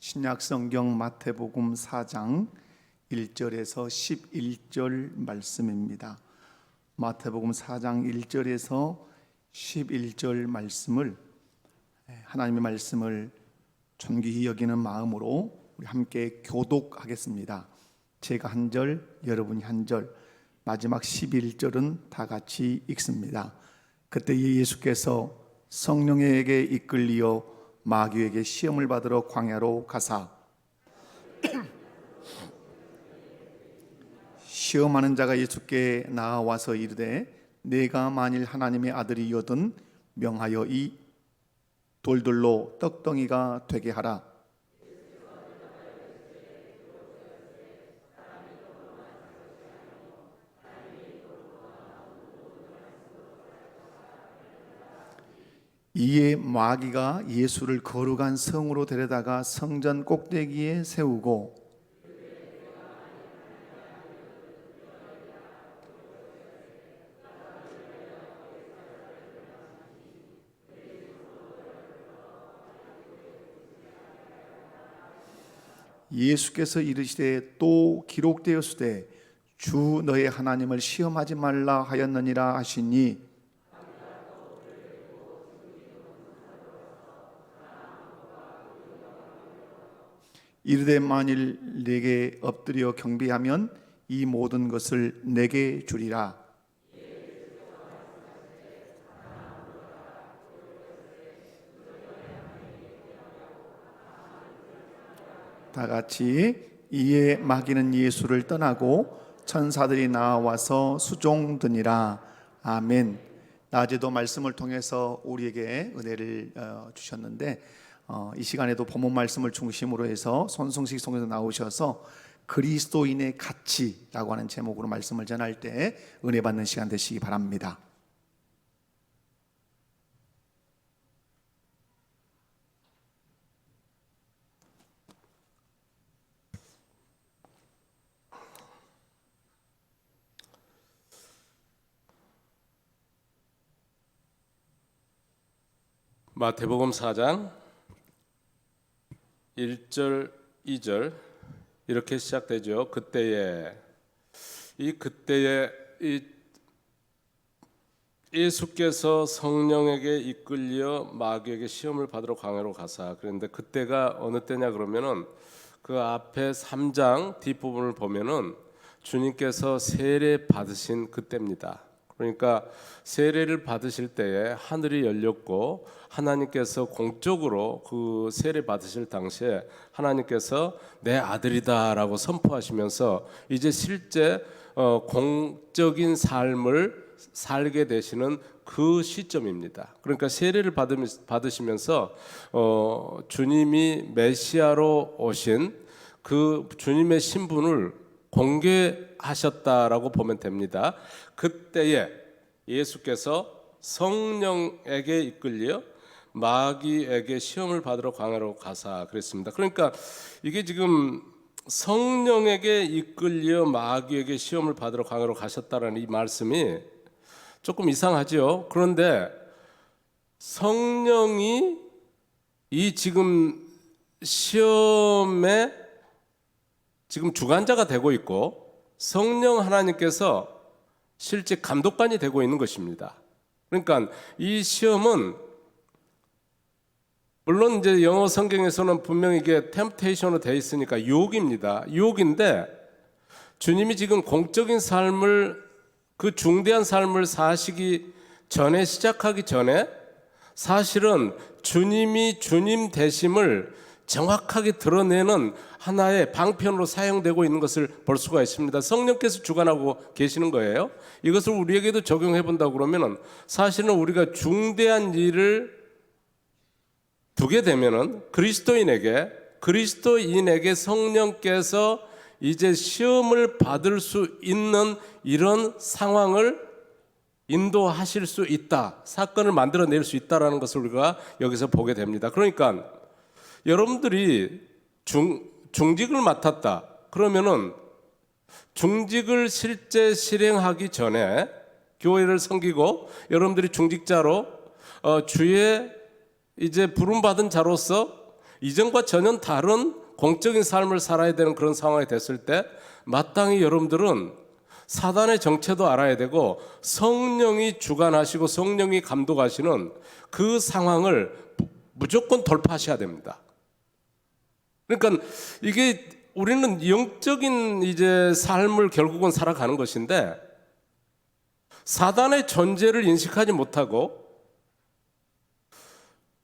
신약 성경 마태복음 4장 1절에서 11절 말씀입니다. 마태복음 4장 1절에서 11절 말씀을 하나님의 말씀을 존귀히 여기는 마음으로 우리 함께 교독하겠습니다. 제가 한 절, 여러분이 한 절, 마지막 11절은 다 같이 읽습니다. 그때 예수께서 성령에게 이끌리어 마귀에게 시험을 받으러 광야로 가사 시험하는 자가 예수께 나와서 이르되 내가 만일 하나님의 아들이거든 명하여 이 돌들로 떡덩이가 되게 하라. 이에 마귀가 예수를 거룩한 성으로 데려다가 성전 꼭대기에 세우고 예수께서 이르시되 또 기록되었으되 주 너의 하나님을 시험하지 말라 하였느니라 하시니 이르되 만일 내게 엎드려 경배하면 이 모든 것을 내게 주리라. 다 같이 이에 마귀는 예수를 떠나고 천사들이 나와서 수종드니라. 아멘. 낮에도 말씀을 통해서 우리에게 은혜를 주셨는데 이 시간에도 본문 말씀을 중심으로 해서 손성식 성에서 나오셔서 그리스도인의 가치라고 하는 제목으로 말씀을 전할 때 은혜 받는 시간 되시기 바랍니다. 마태복음 4장 1절, 2절 이렇게 시작되죠. 그때에 예수께서 성령에게 이끌려 마귀에게 시험을 받으러 광야로 가사. 그런데 그때가 어느 때냐 그러면은 그 앞에 3장 뒷부분을 보면은 주님께서 세례 받으신 그때입니다. 그러니까 세례를 받으실 때에 하늘이 열렸고 하나님께서 공적으로 그 세례 받으실 당시에 하나님께서 내 아들이다라고 선포하시면서 이제 실제 공적인 삶을 살게 되시는 그 시점입니다. 그러니까 세례를 받으시면서 주님이 메시아로 오신 그 주님의 신분을 공개하셨다라고 보면 됩니다. 그때에 예수께서 성령에게 이끌려 마귀에게 시험을 받으러 광야로 가사 그랬습니다. 그러니까 이게 지금 성령에게 이끌려 마귀에게 시험을 받으러 광야로 가셨다라는 이 말씀이 조금 이상하죠. 그런데 성령이 이 지금 시험에 지금 주관자가 되고 있고 성령 하나님께서 실제 감독관이 되고 있는 것입니다. 그러니까 이 시험은 물론 이제 영어 성경에서는 분명히 이게 템프테이션으로 되어 있으니까 유혹입니다. 유혹인데 주님이 지금 공적인 삶을 그 중대한 삶을 사시기 전에 시작하기 전에 사실은 주님이 주님 되심을 정확하게 드러내는 하나의 방편으로 사용되고 있는 것을 볼 수가 있습니다. 성령께서 주관하고 계시는 거예요. 이것을 우리에게도 적용해 본다고 그러면은 사실은 우리가 중대한 일을 두게 되면은 그리스도인에게 성령께서 이제 시험을 받을 수 있는 이런 상황을 인도하실 수 있다. 사건을 만들어낼 수 있다라는 것을 우리가 여기서 보게 됩니다. 그러니까 여러분들이 중직을 맡았다. 그러면은 중직을 실제 실행하기 전에 교회를 섬기고 여러분들이 중직자로 주의 이제 부름받은 자로서 이전과 전혀 다른 공적인 삶을 살아야 되는 그런 상황이 됐을 때 마땅히 여러분들은 사단의 정체도 알아야 되고 성령이 주관하시고 성령이 감독하시는 그 상황을 무조건 돌파하셔야 됩니다. 그러니까 이게 우리는 영적인 이제 삶을 결국은 살아가는 것인데 사단의 존재를 인식하지 못하고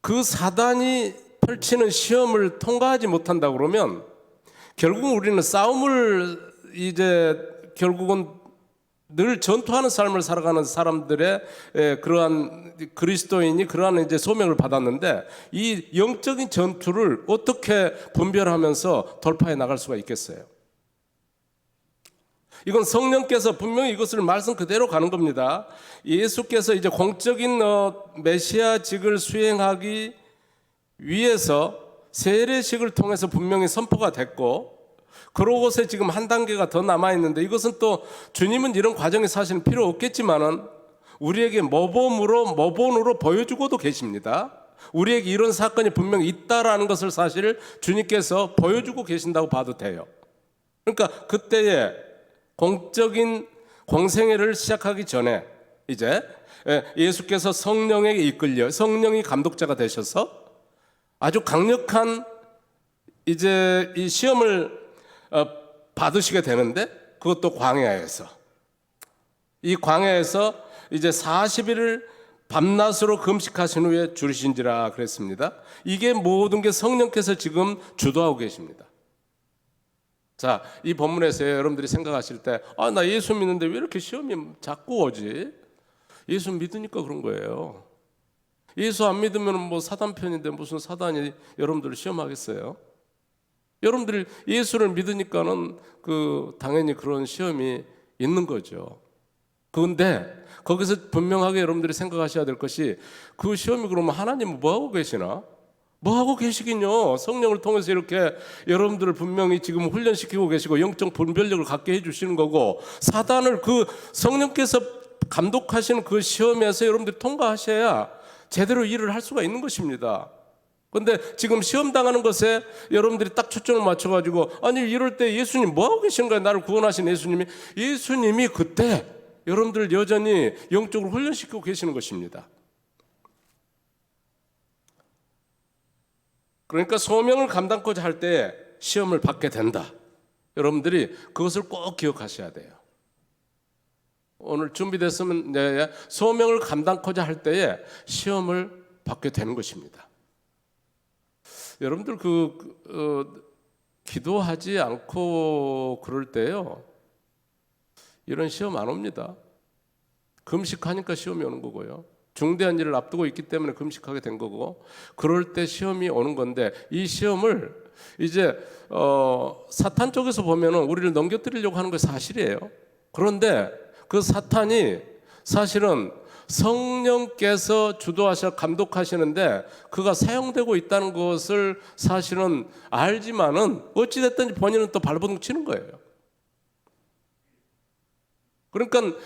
그 사단이 펼치는 시험을 통과하지 못한다 그러면 결국은 우리는 싸움을 이제 결국은 늘 전투하는 삶을 살아가는 사람들의 그러한 그리스도인이 그러한 이제 소명을 받았는데 이 영적인 전투를 어떻게 분별하면서 돌파해 나갈 수가 있겠어요? 이건 성령께서 분명히 이것을 말씀 그대로 가는 겁니다. 예수께서 이제 공적인 메시아직을 수행하기 위해서 세례식을 통해서 분명히 선포가 됐고 그러고서 지금 한 단계가 더 남아있는데 이것은 또 주님은 이런 과정이 사실은 필요 없겠지만은 우리에게 모본으로 보여주고도 계십니다. 우리에게 이런 사건이 분명히 있다라는 것을 사실 주님께서 보여주고 계신다고 봐도 돼요. 그러니까 그때에 공적인 공생애를 시작하기 전에 이제 예수께서 성령에게 이끌려 성령이 감독자가 되셔서 아주 강력한 이제 이 시험을 받으시게 되는데 그것도 광야에서 이 광야에서 이제 40일을 밤낮으로 금식하신 후에 줄이신지라 그랬습니다. 이게 모든 게 성령께서 지금 주도하고 계십니다. 자, 이 본문에서 여러분들이 생각하실 때 나 예수 믿는데 왜 이렇게 시험이 자꾸 오지? 예수 믿으니까 그런 거예요. 예수 안 믿으면 뭐 사단 편인데 무슨 사단이 여러분들을 시험하겠어요? 여러분들이 예수를 믿으니까는 당연히 그런 시험이 있는 거죠. 그런데 거기서 분명하게 여러분들이 생각하셔야 될 것이 그 시험이 그러면 하나님은 뭐 하고 계시나? 뭐 하고 계시긴요. 성령을 통해서 이렇게 여러분들을 분명히 지금 훈련시키고 계시고 영적 분별력을 갖게 해주시는 거고 사단을 그 성령께서 감독하시는 그 시험에서 여러분들이 통과하셔야 제대로 일을 할 수가 있는 것입니다. 그런데 지금 시험 당하는 것에 여러분들이 딱 초점을 맞춰가지고 아니 이럴 때 예수님 뭐 하고 계시는 거야? 나를 구원하신 예수님이 그때 여러분들 여전히 영적으로 훈련시키고 계시는 것입니다. 그러니까 소명을 감당코자 할 때 시험을 받게 된다. 여러분들이 그것을 꼭 기억하셔야 돼요. 오늘 준비됐으면 소명을 감당코자 할 때에 시험을 받게 되는 것입니다. 여러분들 기도하지 않고 그럴 때요 이런 시험 안 옵니다. 금식하니까 시험이 오는 거고요. 중대한 일을 앞두고 있기 때문에 금식하게 된 거고 그럴 때 시험이 오는 건데 이 시험을 이제 사탄 쪽에서 보면은 우리를 넘겨뜨리려고 하는 게 사실이에요. 그런데 그 사탄이 사실은 성령께서 주도하셔 감독하시는데 그가 사용되고 있다는 것을 사실은 알지만은 어찌됐든지 본인은 또 발버둥 치는 거예요. 그러니까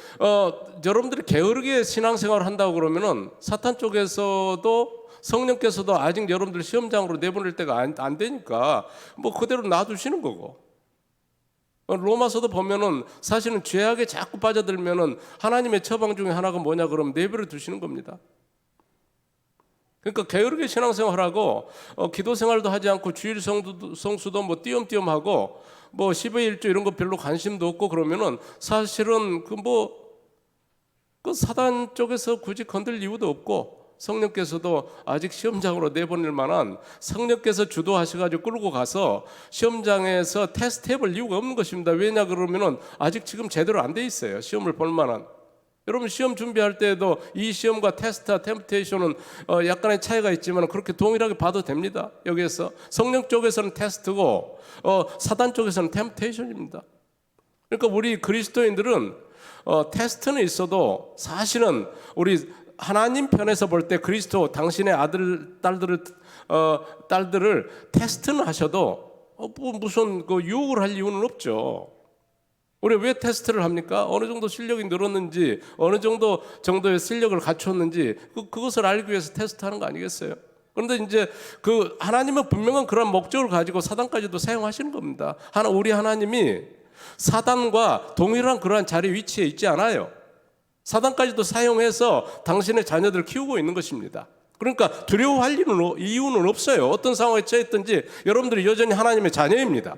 여러분들이 게으르게 신앙생활을 한다고 그러면은 사탄 쪽에서도 성령께서도 아직 여러분들 시험장으로 내보낼 때가 안 되니까 뭐 그대로 놔두시는 거고 로마서도 보면은 사실은 죄악에 자꾸 빠져들면은 하나님의 처방 중에 하나가 뭐냐 그러면 내버려 두시는 겁니다. 그러니까 게으르게 신앙생활하고 기도 생활도 하지 않고 주일 성수도 뭐 띄엄띄엄 하고 뭐 10의 1조 이런 거 별로 관심도 없고 그러면은 사실은 그 사단 쪽에서 굳이 건들 이유도 없고 성령께서도 아직 시험장으로 내보낼 만한 성령께서 주도하셔가지고 끌고 가서 시험장에서 테스트해볼 이유가 없는 것입니다. 왜냐 그러면은 아직 지금 제대로 안 돼 있어요. 시험을 볼 만한. 여러분 시험 준비할 때에도 이 시험과 테스트와 템프테이션은 약간의 차이가 있지만 그렇게 동일하게 봐도 됩니다. 여기에서 성령 쪽에서는 테스트고 사단 쪽에서는 템프테이션입니다. 그러니까 우리 그리스도인들은 테스트는 있어도 사실은 우리 하나님 편에서 볼 때 그리스도 당신의 아들 딸들을 테스트는 하셔도 무슨 유혹을 할 이유는 없죠. 우리 왜 테스트를 합니까? 어느 정도 실력이 늘었는지 어느 정도의 실력을 갖췄는지 그것을 알기 위해서 테스트하는 거 아니겠어요? 그런데 이제 그 하나님은 분명한 그런 목적을 가지고 사단까지도 사용하시는 겁니다. 우리 하나님이 사단과 동일한 그러한 자리 위치에 있지 않아요. 사단까지도 사용해서 당신의 자녀들을 키우고 있는 것입니다. 그러니까 두려워할 이유는 없어요. 어떤 상황에 처했든지 여러분들이 여전히 하나님의 자녀입니다.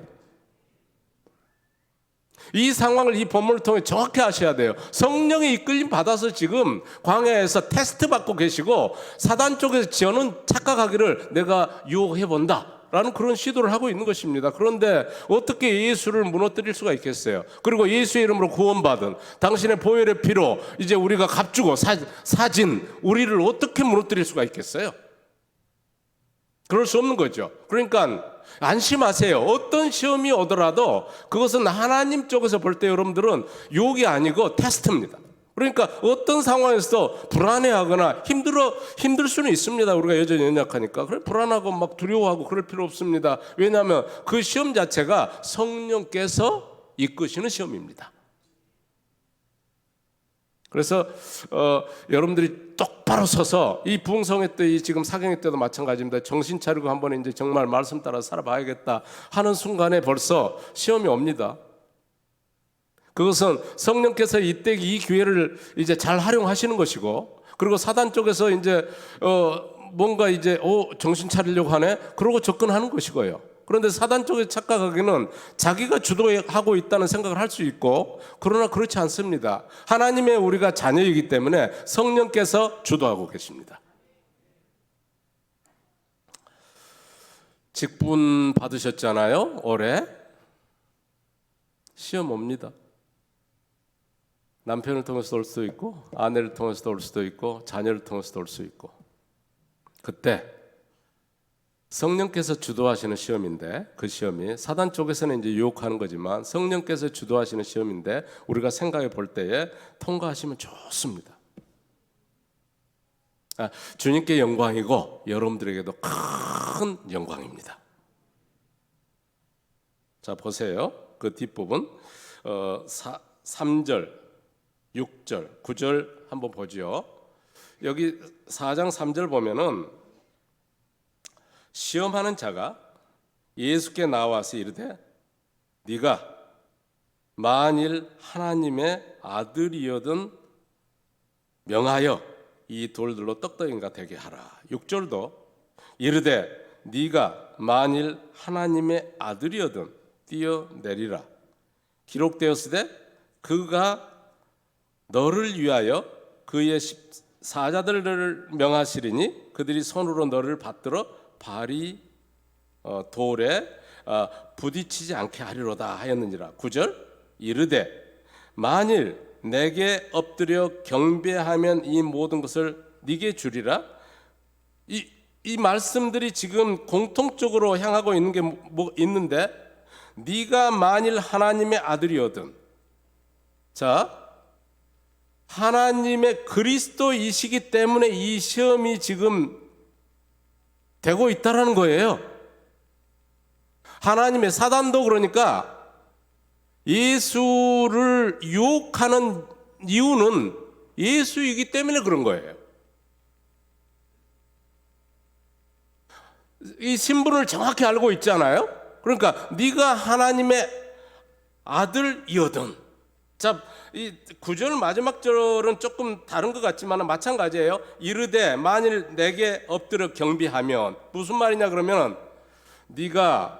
이 상황을 이 본문을 통해 정확히 아셔야 돼요. 성령의 이끌림 받아서 지금 광야에서 테스트 받고 계시고 사단 쪽에서 저는 착각하기를 내가 유혹해 본다 라는 그런 시도를 하고 있는 것입니다. 그런데 어떻게 예수를 무너뜨릴 수가 있겠어요? 그리고 예수의 이름으로 구원받은 당신의 보혈의 피로 이제 우리가 값주고 사진 우리를 어떻게 무너뜨릴 수가 있겠어요? 그럴 수 없는 거죠. 그러니까 안심하세요. 어떤 시험이 오더라도 그것은 하나님 쪽에서 볼 때 여러분들은 유혹이 아니고 테스트입니다. 그러니까 어떤 상황에서도 불안해하거나 힘들 수는 있습니다. 우리가 여전히 연약하니까. 그래 불안하고 막 두려워하고 그럴 필요 없습니다. 왜냐하면 그 시험 자체가 성령께서 이끄시는 시험입니다. 그래서 여러분들이 똑바로 서서 이 부흥성회 때 지금 사경회 때도 마찬가지입니다. 정신 차리고 한번 이제 정말 말씀 따라 살아봐야겠다 하는 순간에 벌써 시험이 옵니다. 그것은 성령께서 이때 이 기회를 이제 잘 활용하시는 것이고, 그리고 사단 쪽에서 이제 뭔가 이제 정신 차리려고 하네, 그러고 접근하는 것이고요. 그런데 사단 쪽에 착각하기는 자기가 주도하고 있다는 생각을 할 수 있고, 그러나 그렇지 않습니다. 하나님의 우리가 자녀이기 때문에 성령께서 주도하고 계십니다. 직분 받으셨잖아요. 올해 시험 옵니다. 남편을 통해서도 올 수도 있고, 아내를 통해서도 올 수도 있고, 자녀를 통해서도 올 수 있고, 그때 성령께서 주도하시는 시험인데, 그 시험이 사단 쪽에서는 이제 유혹하는 거지만 성령께서 주도하시는 시험인데 우리가 생각해 볼 때에 통과하시면 좋습니다. 주님께 영광이고 여러분들에게도 큰 영광입니다. 자, 보세요. 그 뒷부분 3절, 6절, 9절 한번 보죠. 여기 4장 3절 보면은 시험하는 자가 예수께 나와서 이르되 네가 만일 하나님의 아들이여든 명하여 이 돌들로 떡덩이가 되게 하라. 6절도 이르되 네가 만일 하나님의 아들이여든 뛰어내리라. 기록되었으되 그가 너를 위하여 그의 사자들을 명하시리니 그들이 손으로 너를 받들어 발이 돌에 부딪히지 않게 하리로다 하였느니라. 9절 이르되 만일 내게 엎드려 경배하면 이 모든 것을 네게 주리라. 이 말씀들이 지금 공통적으로 향하고 있는 게 뭐 있는데, 네가 만일 하나님의 아들이거든. 자, 하나님의 그리스도이시기 때문에 이 시험이 지금 되고 있다라는 거예요. 하나님의 사단도 그러니까 예수를 유혹하는 이유는 예수이기 때문에 그런 거예요. 이 신분을 정확히 알고 있잖아요. 그러니까 네가 하나님의 아들이거든. 자, 이 9절 마지막 절은 조금 다른 것 같지만 마찬가지예요. 이르되 만일 내게 엎드려 경배하면, 무슨 말이냐 그러면 네가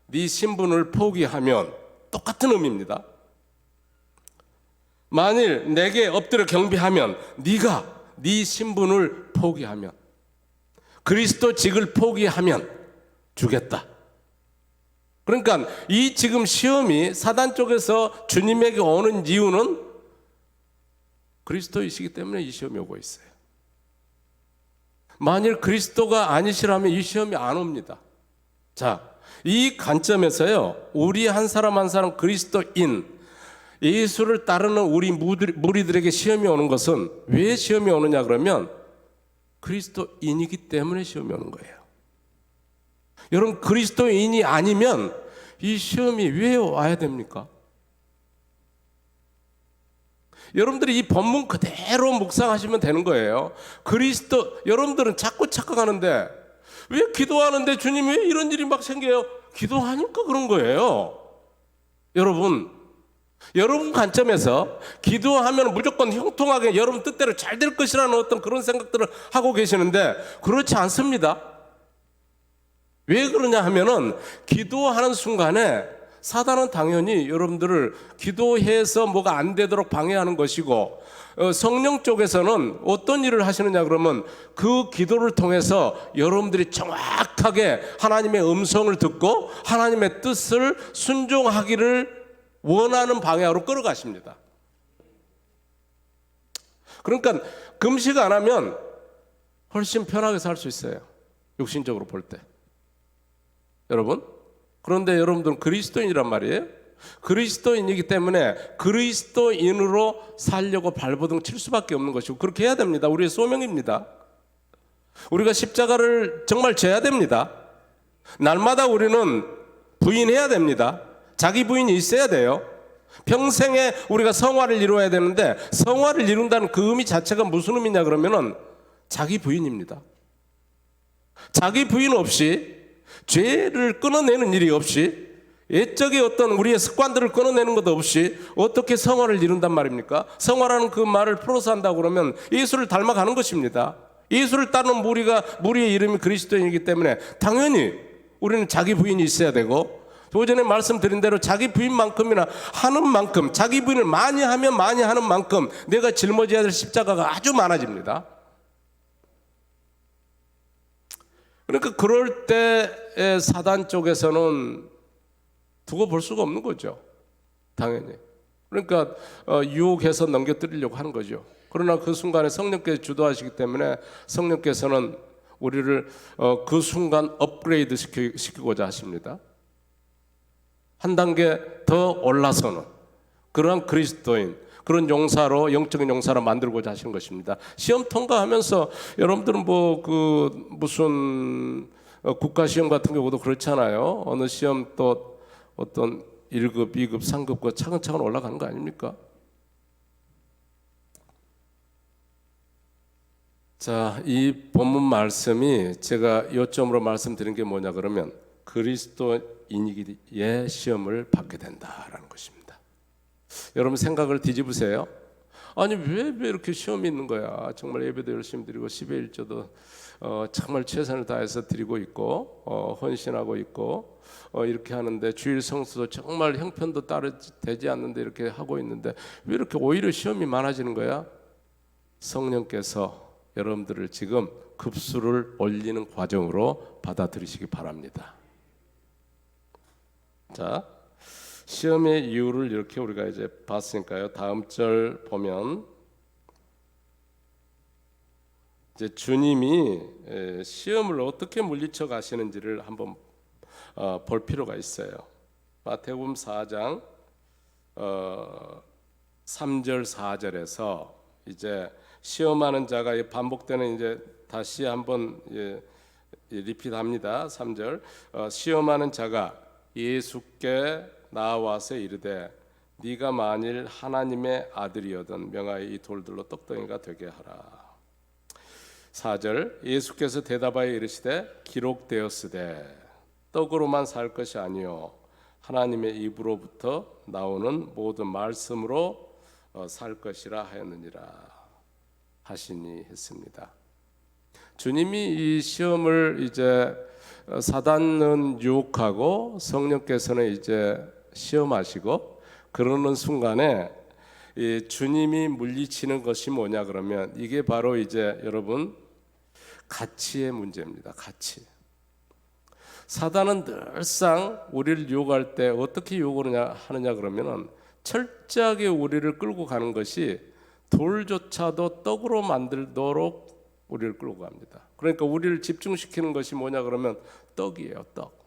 네 신분을 포기하면, 똑같은 의미입니다. 만일 내게 엎드려 경배하면, 네가 네 신분을 포기하면, 그리스도직을 포기하면 주겠다. 그러니까 이 지금 시험이 사단 쪽에서 주님에게 오는 이유는 그리스도이시기 때문에 이 시험이 오고 있어요. 만일 그리스도가 아니시라면 이 시험이 안 옵니다. 자, 이 관점에서요, 우리 한 사람 한 사람 그리스도인, 예수를 따르는 우리 무리들에게 시험이 오는 것은 왜 시험이 오느냐 그러면 그리스도인이기 때문에 시험이 오는 거예요. 여러분, 그리스도인이 아니면 이 시험이 왜 와야 됩니까? 여러분들이 이 본문 그대로 묵상하시면 되는 거예요. 여러분들은 자꾸 착각하는데 왜 기도하는데 주님 왜 이런 일이 막 생겨요? 기도하니까 그런 거예요. 여러분 관점에서 기도하면 무조건 형통하게 여러분 뜻대로 잘 될 것이라는 어떤 그런 생각들을 하고 계시는데 그렇지 않습니다. 왜 그러냐 하면은 기도하는 순간에 사단은 당연히 여러분들을 기도해서 뭐가 안 되도록 방해하는 것이고, 성령 쪽에서는 어떤 일을 하시느냐 그러면 그 기도를 통해서 여러분들이 정확하게 하나님의 음성을 듣고 하나님의 뜻을 순종하기를 원하는 방향으로 끌어가십니다. 그러니까 금식 안 하면 훨씬 편하게 살 수 있어요, 육신적으로 볼 때. 여러분, 그런데 여러분들은 그리스도인이란 말이에요. 그리스도인이기 때문에 그리스도인으로 살려고 발버둥 칠 수밖에 없는 것이고, 그렇게 해야 됩니다. 우리의 소명입니다. 우리가 십자가를 정말 져야 됩니다. 날마다 우리는 부인해야 됩니다. 자기 부인이 있어야 돼요. 평생에 우리가 성화를 이루어야 되는데, 성화를 이룬다는 그 의미 자체가 무슨 의미냐 그러면은 자기 부인입니다. 자기 부인 없이, 죄를 끊어내는 일이 없이, 옛적의 어떤 우리의 습관들을 끊어내는 것도 없이 어떻게 성화를 이룬단 말입니까? 성화라는 그 말을 풀어서 한다고 그러면 예수를 닮아가는 것입니다. 예수를 따르는 무리의 이름이 그리스도인이기 때문에 당연히 우리는 자기 부인이 있어야 되고, 오전에 말씀드린 대로 자기 부인만큼이나 하는 만큼, 자기 부인을 많이 하면 많이 하는 만큼 내가 짊어져야 될 십자가가 아주 많아집니다. 그러니까 그럴 때 사단 쪽에서는 두고 볼 수가 없는 거죠, 당연히. 그러니까 유혹해서 넘겨뜨리려고 하는 거죠. 그러나 그 순간에 성령께서 주도하시기 때문에 성령께서는 우리를 그 순간 업그레이드 시키고자 하십니다. 한 단계 더 올라서는 그런 그리스도인, 그런 용사로, 영적인 용사로 만들고자 하시는 것입니다. 시험 통과하면서 여러분들은 무슨 국가 시험 같은 경우도 그렇잖아요. 어느 시험 또 어떤 1급, 2급, 3급과 차근차근 올라가는 거 아닙니까? 자, 이 본문 말씀이 제가 요점으로 말씀드린 게 뭐냐 그러면 그리스도인이기에 시험을 받게 된다라는 것입니다. 여러분 생각을 뒤집으세요. 아니 왜 이렇게 시험이 있는 거야? 정말 예배도 열심히 드리고 10의 1조도 정말 최선을 다해서 드리고 있고 헌신하고 있고 이렇게 하는데, 주일 성수도 정말 형편도 되지 않는데 이렇게 하고 있는데 왜 이렇게 오히려 시험이 많아지는 거야? 성령께서 여러분들을 지금 급수를 올리는 과정으로 받아들이시기 바랍니다. 자, 시험의 이유를 이렇게 우리가 이제 봤으니까요. 다음 절 보면 이제 주님이 시험을 어떻게 물리쳐 가시는지를 한번 볼 필요가 있어요. 마태복음 4장 3절 4절에서 이제 시험하는 자가 반복되는, 이제 다시 한번 리핏합니다. 3절 시험하는 자가 예수께 나와서 이르되 네가 만일 하나님의 아들이거든 명하여 이 돌들로 떡덩이가 되게 하라. 4절 예수께서 대답하여 이르시되 기록되었으되 떡으로만 살 것이 아니요 하나님의 입으로부터 나오는 모든 말씀으로 살 것이라 하였느니라 하시니 했습니다. 주님이 이 시험을 이제 사단은 유혹하고 성령께서는 이제 시험하시고 그러는 순간에 이 주님이 물리치는 것이 뭐냐 그러면 이게 바로 이제 여러분 가치의 문제입니다. 가치. 사단은 늘상 우리를 유혹할 때 어떻게 유혹을 하느냐 그러면은 철저하게 우리를 끌고 가는 것이 돌조차도 떡으로 만들도록 우리를 끌고 갑니다. 그러니까 우리를 집중시키는 것이 뭐냐 그러면 떡이에요. 떡.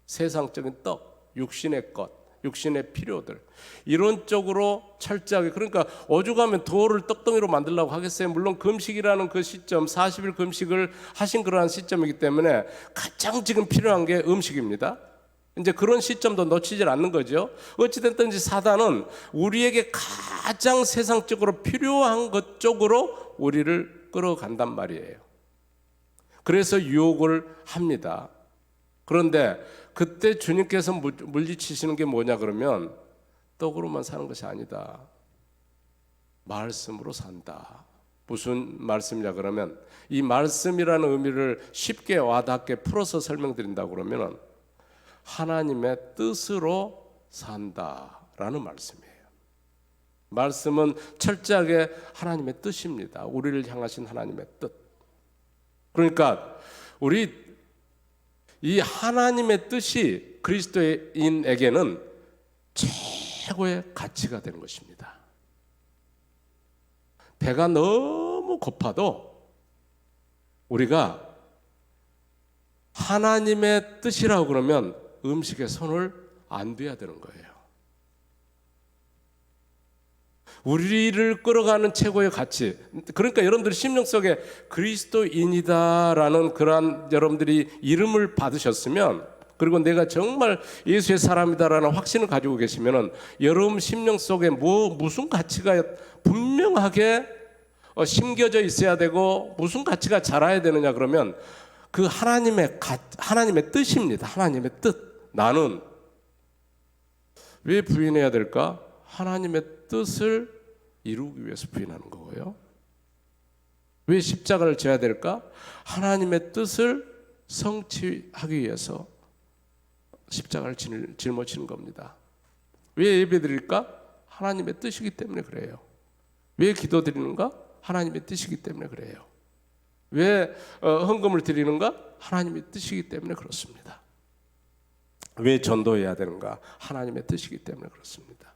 세상적인 떡, 육신의 것, 육신의 필요들, 이런 쪽으로 철저하게. 그러니까 오죽하면 돌을 떡덩이로 만들려고 하겠어요. 물론 금식이라는 그 시점, 40일 금식을 하신 그러한 시점이기 때문에 가장 지금 필요한 게 음식입니다. 이제 그런 시점도 놓치질 않는 거죠. 어찌됐든지 사단은 우리에게 가장 세상적으로 필요한 것 쪽으로 우리를 끌어간단 말이에요. 그래서 유혹을 합니다. 그런데 그때 주님께서 물리치시는 게 뭐냐 그러면 떡으로만 사는 것이 아니다. 말씀으로 산다. 무슨 말씀이냐 그러면 이 말씀이라는 의미를 쉽게 와닿게 풀어서 설명드린다고 그러면 하나님의 뜻으로 산다라는 말씀이에요. 말씀은 철저하게 하나님의 뜻입니다. 우리를 향하신 하나님의 뜻. 그러니까 우리 이 하나님의 뜻이 그리스도인에게는 최고의 가치가 되는 것입니다. 배가 너무 고파도 우리가 하나님의 뜻이라고 그러면 음식에 손을 안 대야 되는 거예요. 우리를 끌어가는 최고의 가치. 그러니까 여러분들이 심령 속에 그리스도인이다라는 그러한 여러분들이 이름을 받으셨으면, 그리고 내가 정말 예수의 사람이다라는 확신을 가지고 계시면은 여러분 심령 속에 무슨 가치가 분명하게 심겨져 있어야 되고 무슨 가치가 자라야 되느냐 그러면 그 하나님의 뜻입니다. 하나님의 뜻. 나는 왜 부인해야 될까? 하나님의 뜻을 이루기 위해서 부인하는 거고요. 왜 십자가를 져야 될까? 하나님의 뜻을 성취하기 위해서 십자가를 짊어지는 겁니다. 왜 예배드릴까? 하나님의 뜻이기 때문에 그래요. 왜 기도드리는가? 하나님의 뜻이기 때문에 그래요. 왜 헌금을 드리는가? 하나님의 뜻이기 때문에 그렇습니다. 왜 전도해야 되는가? 하나님의 뜻이기 때문에 그렇습니다.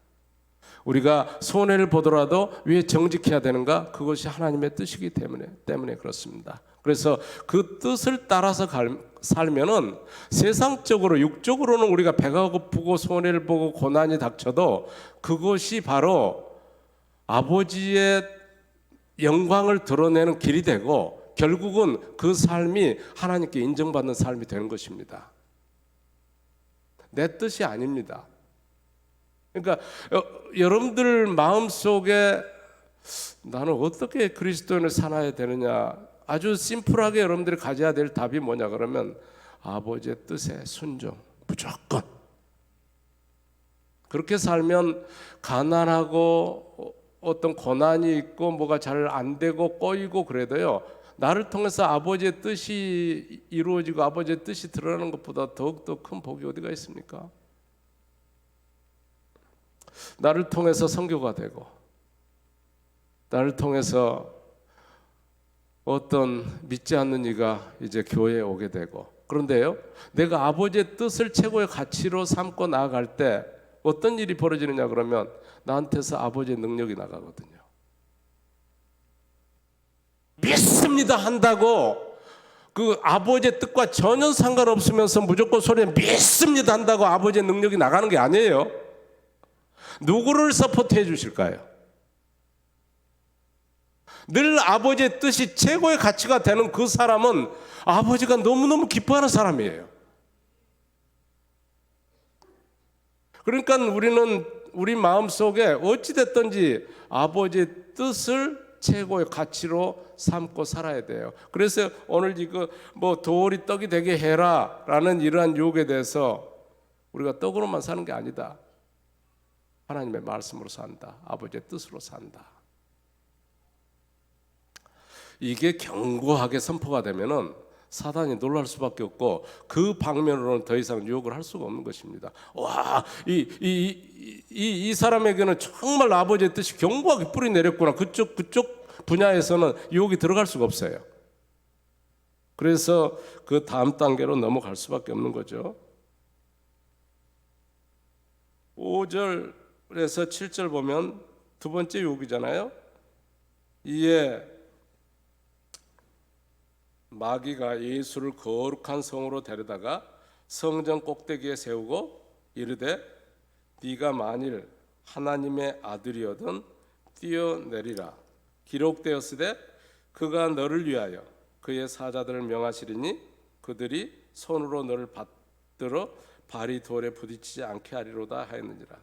우리가 손해를 보더라도 왜 정직해야 되는가? 그것이 하나님의 뜻이기 때문에 그렇습니다. 그래서 그 뜻을 따라서 살면은 세상적으로 육적으로는 우리가 배가 고프고 손해를 보고 고난이 닥쳐도 그것이 바로 아버지의 영광을 드러내는 길이 되고 결국은 그 삶이 하나님께 인정받는 삶이 되는 것입니다. 내 뜻이 아닙니다. 그러니까 여러분들 마음속에 나는 어떻게 그리스도인을 살아야 되느냐, 아주 심플하게 여러분들이 가져야 될 답이 뭐냐 그러면 아버지의 뜻에 순종, 무조건. 그렇게 살면 가난하고 어떤 고난이 있고 뭐가 잘 안 되고 꼬이고 그래도요, 나를 통해서 아버지의 뜻이 이루어지고 아버지의 뜻이 드러나는 것보다 더욱더 큰 복이 어디가 있습니까? 나를 통해서 선교가 되고 나를 통해서 어떤 믿지 않는 이가 이제 교회에 오게 되고, 그런데요, 내가 아버지의 뜻을 최고의 가치로 삼고 나아갈 때 어떤 일이 벌어지느냐 그러면 나한테서 아버지의 능력이 나가거든요. 믿습니다 한다고 그 아버지의 뜻과 전혀 상관없으면서 무조건 소리에 믿습니다 한다고 아버지의 능력이 나가는 게 아니에요. 누구를 서포트해 주실까요? 늘 아버지의 뜻이 최고의 가치가 되는 그 사람은 아버지가 너무너무 기뻐하는 사람이에요. 그러니까 우리는 우리 마음속에 어찌됐든지 아버지의 뜻을 최고의 가치로 삼고 살아야 돼요. 그래서 오늘 이거 뭐 돌이 떡이 되게 해라라는 이러한 유혹에 대해서 우리가 떡으로만 사는 게 아니다. 하나님의 말씀으로 산다. 아버지의 뜻으로 산다. 이게 견고하게 선포가 되면은 사단이 놀랄 수밖에 없고 그 방면으로는 더 이상 유혹을 할 수가 없는 것입니다. 와, 이 사람에게는 정말 아버지의 뜻이 견고하게 뿌리 내렸구나. 그쪽 분야에서는 유혹이 들어갈 수가 없어요. 그래서 그 다음 단계로 넘어갈 수밖에 없는 거죠. 5절에서 7절 보면 두 번째 유혹이잖아요. 이에 마귀가 예수를 거룩한 성으로 데려다가 성전 꼭대기에 세우고 이르되 네가 만일 하나님의 아들이거든 뛰어내리라. 기록되었으되 그가 너를 위하여 그의 사자들을 명하시리니 그들이 손으로 너를 받들어 발이 돌에 부딪히지 않게 하리로다 하였느니라.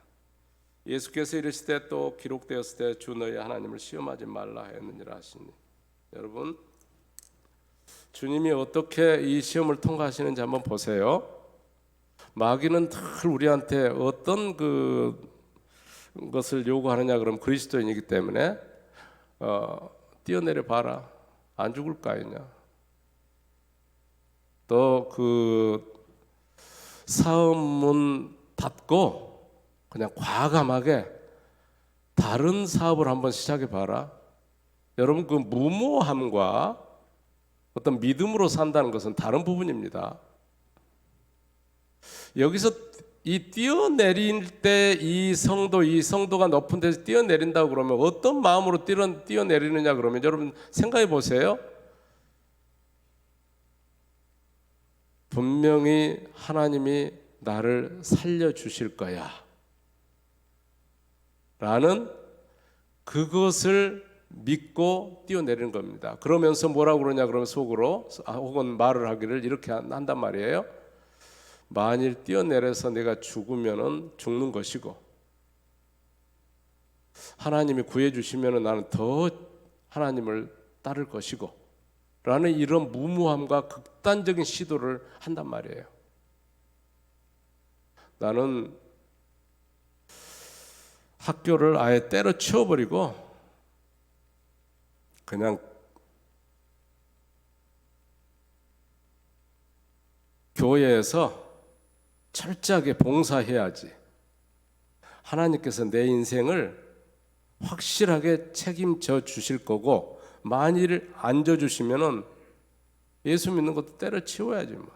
예수께서 이르시되 또 기록되었을 때 주 너희 하나님을 시험하지 말라 하였느니라 하시니. 여러분, 주님이 어떻게 이 시험을 통과하시는지 한번 보세요. 마귀는 늘 우리한테 어떤 것을 요구하느냐 그러면 그리스도인이기 때문에 뛰어내려 봐라. 안 죽을 거 아니냐. 또 사업문 닫고 그냥 과감하게 다른 사업을 한번 시작해 봐라. 여러분, 그 무모함과 어떤 믿음으로 산다는 것은 다른 부분입니다. 여기서 이 뛰어내릴 때 이 성도가 높은 데서 뛰어내린다고 그러면 어떤 마음으로 뛰어내리느냐 그러면 여러분 생각해 보세요. 분명히 하나님이 나를 살려주실 거야 라는 그것을 믿고 뛰어내리는 겁니다. 그러면서 뭐라고 그러냐 그러면 속으로 혹은 말을 하기를 이렇게 한단 말이에요. 만일 뛰어내려서 내가 죽으면은 죽는 것이고 하나님이 구해주시면은 나는 더 하나님을 따를 것이고 라는 이런 무모함과 극단적인 시도를 한단 말이에요. 나는 학교를 아예 때려치워버리고 그냥 교회에서 철저하게 봉사해야지. 하나님께서 내 인생을 확실하게 책임져 주실 거고 만일 안 져 주시면은 예수 믿는 것도 때려치워야지 뭐.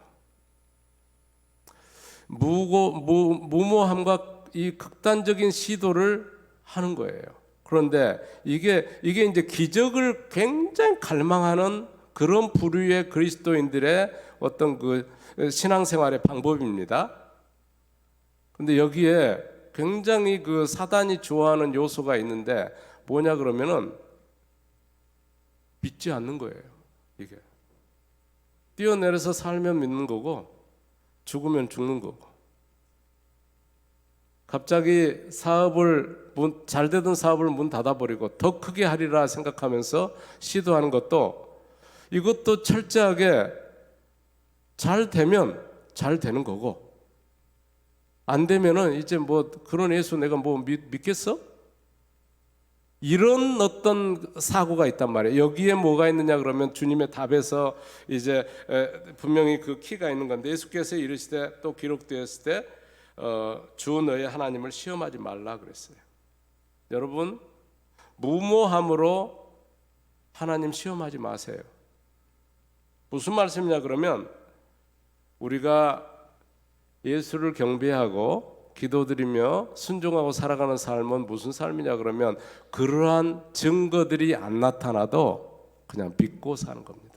무모함과 이 극단적인 시도를 하는 거예요. 그런데 이게 이제 기적을 굉장히 갈망하는 그런 부류의 그리스도인들의 어떤 그 신앙생활의 방법입니다. 근데 여기에 굉장히 그 사단이 좋아하는 요소가 있는데 뭐냐 그러면은 믿지 않는 거예요. 이게 뛰어내려서 살면 믿는 거고 죽으면 죽는 거고. 갑자기 잘 되던 사업을 문 닫아버리고 더 크게 하리라 생각하면서 시도하는 것도 이것도 철저하게 잘 되면 잘 되는 거고 안 되면은 이제 뭐 그런 예수 내가 뭐 믿겠어? 이런 어떤 사고가 있단 말이에요. 여기에 뭐가 있느냐 그러면 주님의 답에서 이제 분명히 그 키가 있는 건데 예수께서 이르시되 또 기록되었을 때 주 너의 하나님을 시험하지 말라 그랬어요. 여러분 무모함으로 하나님 시험하지 마세요. 무슨 말씀이냐 그러면 우리가 예수를 경배하고 기도드리며 순종하고 살아가는 삶은 무슨 삶이냐 그러면 그러한 증거들이 안 나타나도 그냥 믿고 사는 겁니다.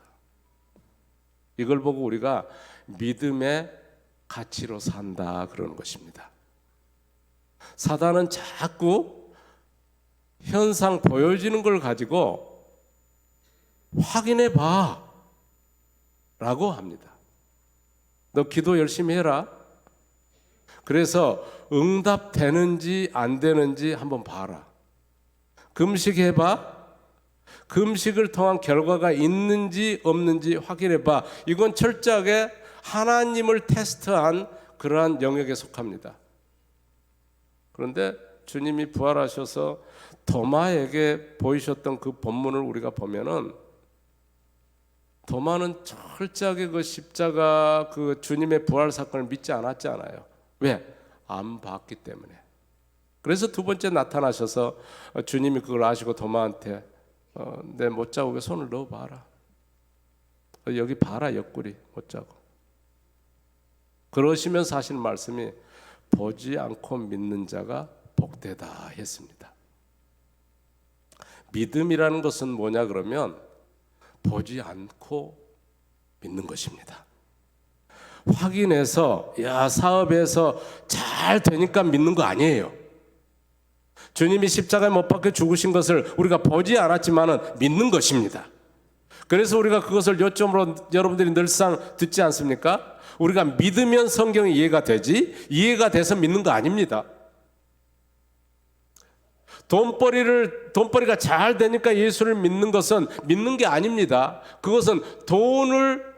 이걸 보고 우리가 믿음의 가치로 산다 그러는 것입니다. 사단은 자꾸 현상 보여지는 걸 가지고 확인해 봐 라고 합니다. 너 기도 열심히 해라. 그래서 응답되는지 안 되는지 한번 봐라. 금식해봐. 금식을 통한 결과가 있는지 없는지 확인해봐. 이건 철저하게 하나님을 테스트한 그러한 영역에 속합니다. 그런데 주님이 부활하셔서 도마에게 보이셨던 그 본문을 우리가 보면은 도마는 철저하게 그 십자가 그 주님의 부활 사건을 믿지 않았잖아요. 왜? 안 봤기 때문에. 그래서 두 번째 나타나셔서 주님이 그걸 아시고 도마한테 내 못자국에 손을 넣어봐라. 여기 봐라 옆구리 못자국. 그러시면서 하시는 말씀이 보지 않고 믿는 자가 복되다 했습니다. 믿음이라는 것은 뭐냐 그러면 보지 않고 믿는 것입니다. 확인해서 사업에서 잘 되니까 믿는 거 아니에요. 주님이 십자가에 못 박혀 죽으신 것을 우리가 보지 않았지만은 믿는 것입니다. 그래서 우리가 그것을 요점으로 여러분들이 늘상 듣지 않습니까? 우리가 믿으면 성경이 이해가 되지 이해가 돼서 믿는 거 아닙니다. 돈벌이가 잘 되니까 예수를 믿는 것은 믿는 게 아닙니다. 그것은 돈을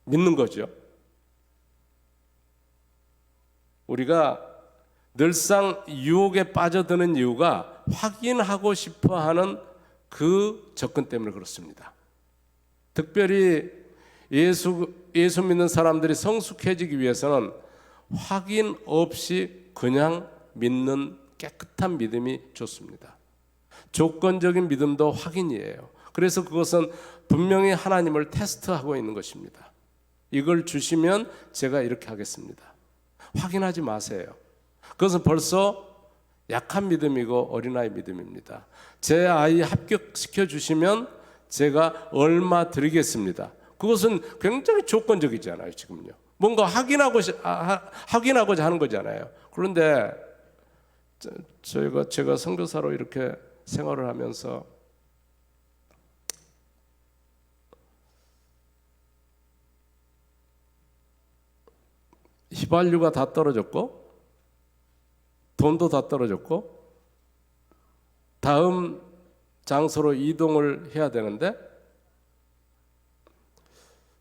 믿는 거죠. 우리가 늘상 유혹에 빠져드는 이유가 확인하고 싶어 하는 그 접근 때문에 그렇습니다. 특별히 예수 믿는 사람들이 성숙해지기 위해서는 확인 없이 그냥 믿는 깨끗한 믿음이 좋습니다. 조건적인 믿음도 확인이에요. 그래서 그것은 분명히 하나님을 테스트하고 있는 것입니다. 이걸 주시면 제가 이렇게 하겠습니다. 확인하지 마세요. 그것은 벌써 약한 믿음이고 어린아이 믿음입니다. 제 아이 합격시켜 주시면 제가 얼마 드리겠습니다. 그것은 굉장히 조건적이잖아요. 지금요. 뭔가 확인하고자 하는 거잖아요. 그런데 제가 선교사로 이렇게 생활을 하면서 휘발유가 다 떨어졌고 돈도 다 떨어졌고 다음 장소로 이동을 해야 되는데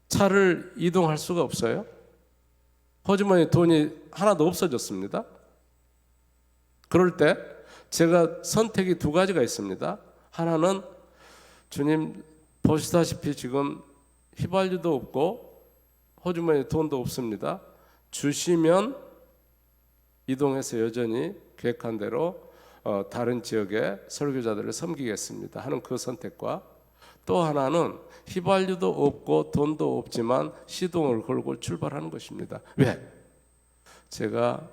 차를 이동할 수가 없어요. 호주머니 돈이 하나도 없어졌습니다. 그럴 때 제가 선택이 두 가지가 있습니다. 하나는 주님 보시다시피 지금 휘발유도 없고 호주머니 돈도 없습니다. 주시면 이동해서 여전히 계획한 대로 다른 지역의 설교자들을 섬기겠습니다 하는 그 선택과, 또 하나는 휘발유도 없고 돈도 없지만 시동을 걸고 출발하는 것입니다. 왜? 제가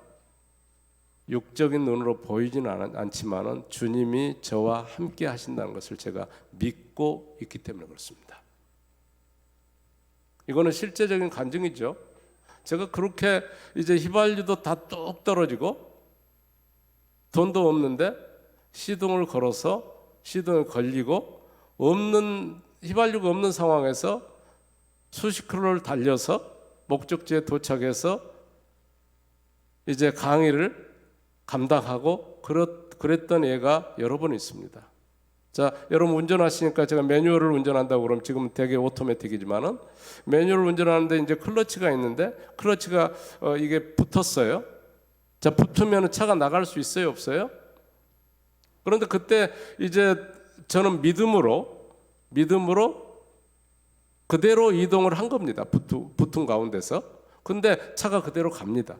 육적인 눈으로 보이지는 않지만은 주님이 저와 함께 하신다는 것을 제가 믿고 있기 때문에 그렇습니다. 이거는 실제적인 간증이죠. 제가 그렇게 이제 휘발유도 다 뚝 떨어지고 돈도 없는데 시동을 걸어서 시동을 걸리고 휘발유가 없는 상황에서 수십 킬로를 달려서 목적지에 도착해서 이제 강의를 감당하고 그랬던 예가 여러 번 있습니다. 자, 여러분 운전하시니까 제가 매뉴얼을 운전한다고 그러면 지금 되게 오토매틱이지만은 매뉴얼을 운전하는데 이제 클러치가 있는데 클러치가 이게 붙었어요. 자, 붙으면 차가 나갈 수 있어요, 없어요? 그런데 그때 이제 저는 믿음으로 그대로 이동을 한 겁니다. 붙은 가운데서. 근데 차가 그대로 갑니다.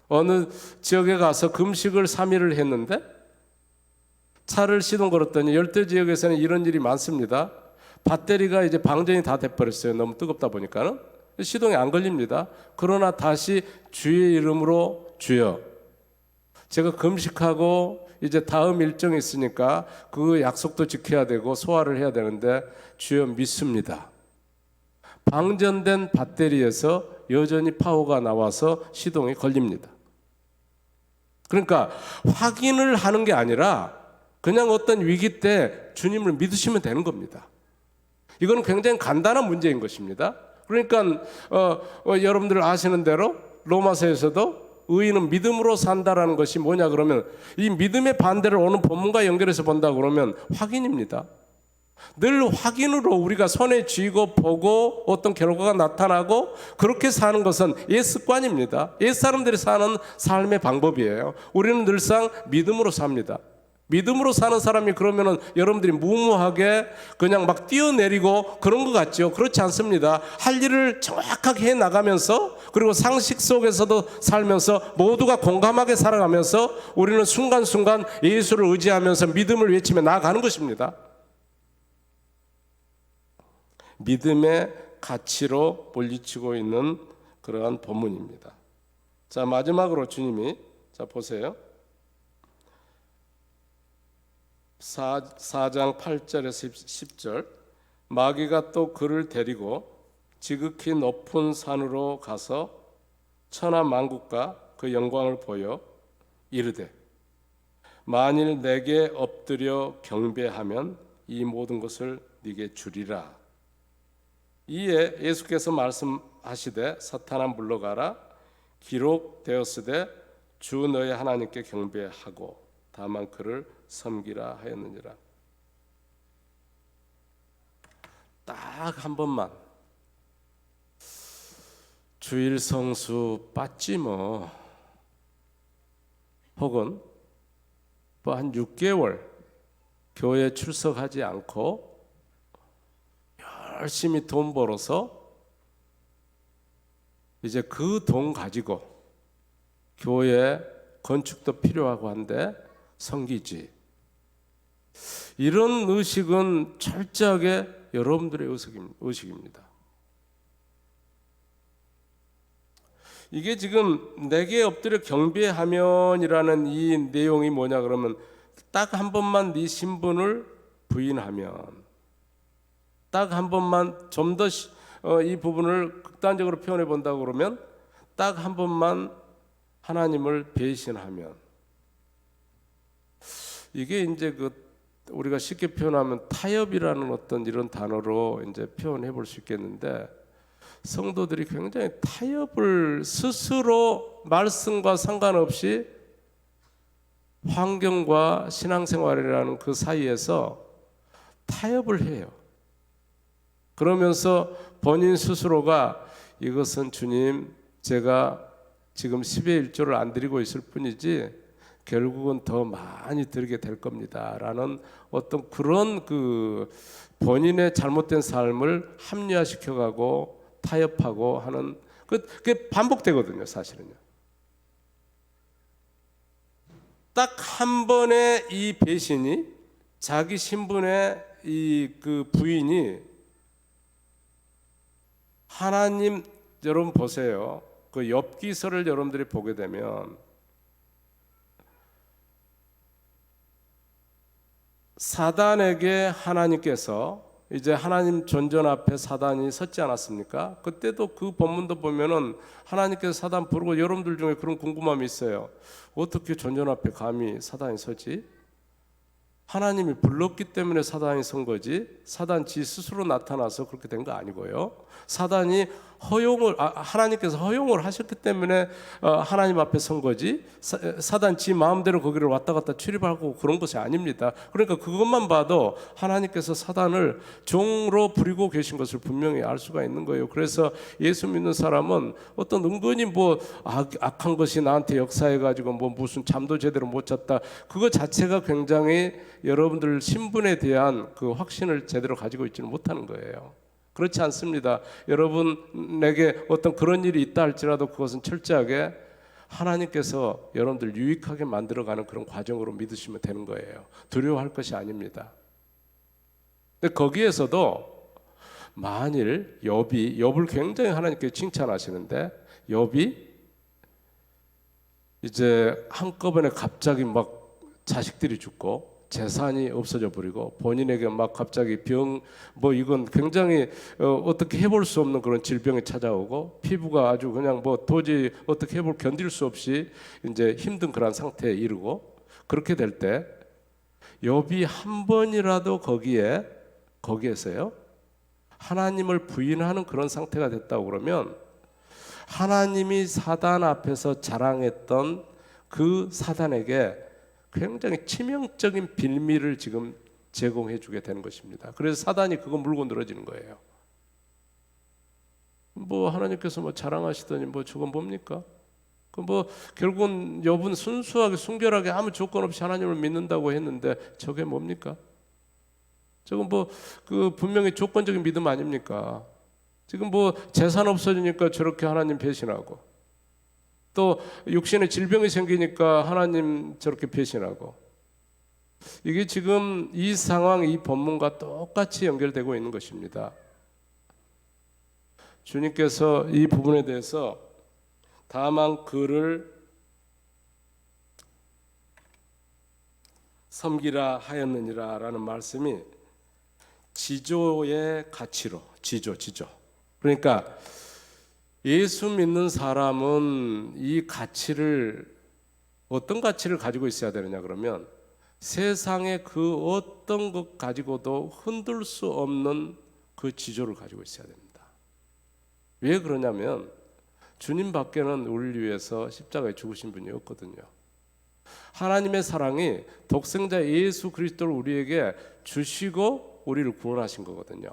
어느 지역에 가서 금식을 3일을 했는데 차를 시동 걸었더니 열대 지역에서는 이런 일이 많습니다. 배터리가 이제 방전이 다 돼버렸어요. 너무 뜨겁다 보니까는 시동이 안 걸립니다. 그러나 다시 주의 이름으로 주여, 제가 금식하고 이제 다음 일정이 있으니까 그 약속도 지켜야 되고 소화를 해야 되는데 주여 믿습니다. 방전된 배터리에서 여전히 파워가 나와서 시동이 걸립니다. 그러니까 확인을 하는 게 아니라 그냥 어떤 위기 때 주님을 믿으시면 되는 겁니다. 이건 굉장히 간단한 문제인 것입니다. 그러니까 여러분들 아시는 대로 로마서에서도 의인은 믿음으로 산다라는 것이 뭐냐 그러면 이 믿음의 반대를 오는 본문과 연결해서 본다 그러면 확인입니다. 늘 확인으로 우리가 손에 쥐고 보고 어떤 결과가 나타나고 그렇게 사는 것은 옛 습관입니다. 옛 사람들이 사는 삶의 방법이에요. 우리는 늘상 믿음으로 삽니다. 믿음으로 사는 사람이 그러면은 여러분들이 무모하게 그냥 막 뛰어내리고 그런 것 같죠? 그렇지 않습니다. 할 일을 정확하게 해 나가면서 그리고 상식 속에서도 살면서 모두가 공감하게 살아가면서 우리는 순간순간 예수를 의지하면서 믿음을 외치며 나아가는 것입니다. 믿음의 가치로 물리치고 있는 그러한 본문입니다. 자, 마지막으로 주님이 자 보세요. 4장 8절에서 10절 마귀가 또 그를 데리고 지극히 높은 산으로 가서 천하 만국과 그 영광을 보여 이르되 만일 내게 엎드려 경배하면 이 모든 것을 네게 주리라. 이에 예수께서 말씀하시되 사탄아 물러가라 기록되었으되 주 너의 하나님께 경배하고 다만 그를 섬기라 하였느니라. 딱 한 번만 주일 성수 빠지 뭐, 혹은 뭐 한 6개월 교회 출석하지 않고 열심히 돈 벌어서 이제 그 돈 가지고 교회 건축도 필요하고 한데 섬기지. 이런 의식은 철저하게 여러분들의 의식입니다. 이게 지금 내게 엎드려 경배하면이라는 이 내용이 뭐냐 그러면 딱 한 번만 네 신분을 부인하면, 딱 한 번만 좀 더 이 부분을 극단적으로 표현해 본다고 그러면 딱 한 번만 하나님을 배신하면, 이게 이제 우리가 쉽게 표현하면 타협이라는 어떤 이런 단어로 이제 표현해 볼 수 있겠는데, 성도들이 굉장히 타협을 스스로 말씀과 상관없이 환경과 신앙생활이라는 그 사이에서 타협을 해요. 그러면서 본인 스스로가 이것은 주님, 제가 지금 10의 1조를 안 드리고 있을 뿐이지 결국은 더 많이 드리게 될 겁니다 라는 어떤 그런 본인의 잘못된 삶을 합리화시켜가고 타협하고 하는, 그게 반복되거든요 사실은요. 딱 한 번의 이 배신이, 자기 신분의 부인이 하나님, 여러분 보세요. 그 욥기서를 여러분들이 보게 되면 사단에게 하나님께서, 이제 하나님 존전 앞에 사단이 섰지 않았습니까? 그때도 그 본문도 보면은 하나님께서 사단 부르고, 여러분들 중에 그런 궁금함이 있어요. 어떻게 존전 앞에 감히 사단이 서지? 하나님이 불렀기 때문에 사단이 선 거지, 사단 지 스스로 나타나서 그렇게 된 거 아니고요. 사단이 하나님께서 허용을 하셨기 때문에 하나님 앞에 선 거지, 사단 지 마음대로 거기를 왔다 갔다 출입하고 그런 것이 아닙니다. 그러니까 그것만 봐도 하나님께서 사단을 종으로 부리고 계신 것을 분명히 알 수가 있는 거예요. 그래서 예수 믿는 사람은 어떤 은근히 악한 것이 나한테 역사해가지고 무슨 잠도 제대로 못 잤다, 그거 자체가 굉장히 여러분들 신분에 대한 그 확신을 제대로 가지고 있지는 못하는 거예요. 그렇지 않습니다. 여러분에게 어떤 그런 일이 있다 할지라도 그것은 철저하게 하나님께서 여러분들 유익하게 만들어가는 그런 과정으로 믿으시면 되는 거예요. 두려워할 것이 아닙니다. 근데 거기에서도 만일 욥을 굉장히 하나님께 칭찬하시는데, 욥이 이제 한꺼번에 갑자기 자식들이 죽고 재산이 없어져 버리고 본인에게 갑자기 이건 굉장히 어떻게 해볼 수 없는 그런 질병이 찾아오고, 피부가 아주 그냥 도저히 어떻게 견딜 수 없이 이제 힘든 그런 상태에 이르고, 그렇게 될 때 욥이 한 번이라도 거기에서요 하나님을 부인하는 그런 상태가 됐다고 그러면, 하나님이 사단 앞에서 자랑했던 그 사단에게 굉장히 치명적인 빌미를 지금 제공해 주게 되는 것입니다. 그래서 사단이 그거 물고 늘어지는 거예요. 하나님께서 자랑하시더니 저건 뭡니까? 결국은 욥은 순수하게 순결하게 아무 조건 없이 하나님을 믿는다고 했는데 저게 뭡니까? 저건 분명히 조건적인 믿음 아닙니까? 지금 재산 없어지니까 저렇게 하나님 배신하고, 또 육신에 질병이 생기니까 하나님 저렇게 배신하고, 이게 지금 이 상황, 이 본문과 똑같이 연결되고 있는 것입니다. 주님께서 이 부분에 대해서 다만 그를 섬기라 하였느니라 라는 말씀이 지조의 가치로, 지조. 그러니까 예수 믿는 사람은 이 가치를, 어떤 가치를 가지고 있어야 되느냐 그러면, 세상의 그 어떤 것 가지고도 흔들 수 없는 그 지조를 가지고 있어야 됩니다. 왜 그러냐면, 주님밖에는 우리를 위해서 십자가에 죽으신 분이 없거든요. 하나님의 사랑이 독생자 예수 그리스도를 우리에게 주시고 우리를 구원하신 거거든요.